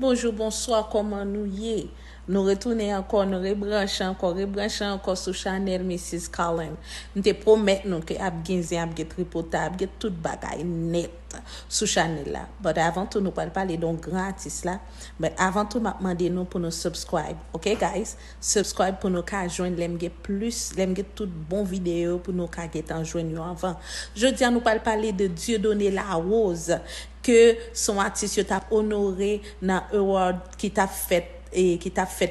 Bonjour, bonsoir, comment nous y est? Nous retournons encore, nous rebranchons encore sur Chanel Mrs. Collins. Nous te promettons nous que Abginzi, Abgit Tripota, Abgit tout bagaille net sur Chanel là. Mais avant tout, nous parler d'un grand artiste là. Mais avant tout, m'a demandé nous pour nous subscribe. OK, guys? Subscribe pour nous qu'à joindre tout bon vidéo pour nous qu'à get en joindre avant. Je dis à nous parler de Dieudonné La Rose que son artiste t'a honoré dans award qui t'a fait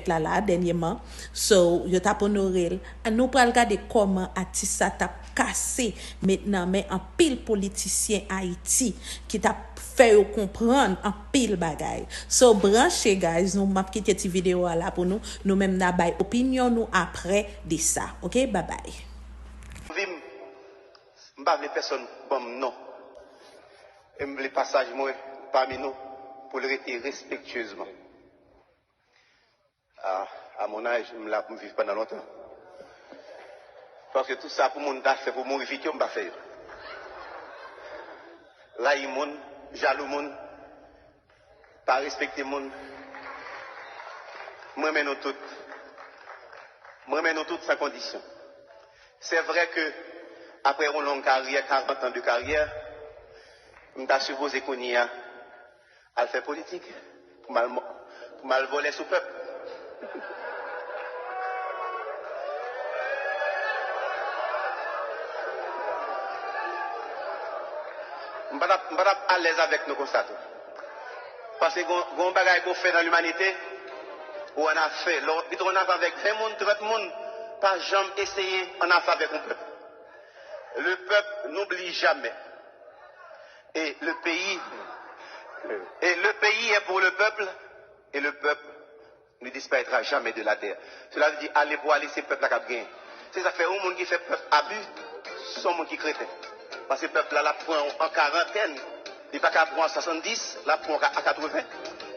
là dernièrement. So yo t'a honoré. Nous pral regarder comment artiste ça t'a cassé maintenant mais en pile politicien Haïti qui t'a fait comprendre en pile bagaille. So branchez guys, nous m'a quitter cette vidéo là pour nous même n'a bay opinion nous après de ça. OK, bye bye. M'pa les personnes comme non. Et les passages moi parmi nous pour le rester respectueusement. À mon âge, je ne vivre pendant longtemps. Parce que tout ça pour mon fait pour mourir vite, je ne faire. Là, il moun, jaloux moun, pas respecter moun. Moi, nous toutes sans condition. C'est vrai que après une longue carrière, 40 ans de carrière, je suis supposé qu'on y a à faire politique pour mal voler sous peuple. Je ne suis pas à l'aise avec nos constats. Parce que on bagaille qu'on fait dans l'humanité, où on a fait, on a fait avec 20 personnes, 30 personnes, pas jamais essayer, on a fait avec un peuple. Le peuple n'oublie jamais. Et le pays est pour le peuple, et le peuple ne disparaîtra jamais de la terre. Cela veut dire aller pour aller ces peuples à gagner. C'est ça fait un monde qui fait peuple abus, son monde qui crétin. Parce que le peuple là, la prend en quarantaine, il n'est pas qu'à prendre en 70, la prend à 80.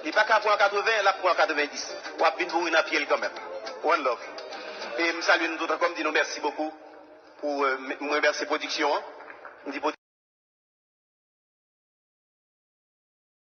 Il n'est pas qu'à prendre en 80, la prend en 90. On va bien pour une pied quand même. One love. Et je salue nous autres comme dit nous merci beaucoup pour me remercier production.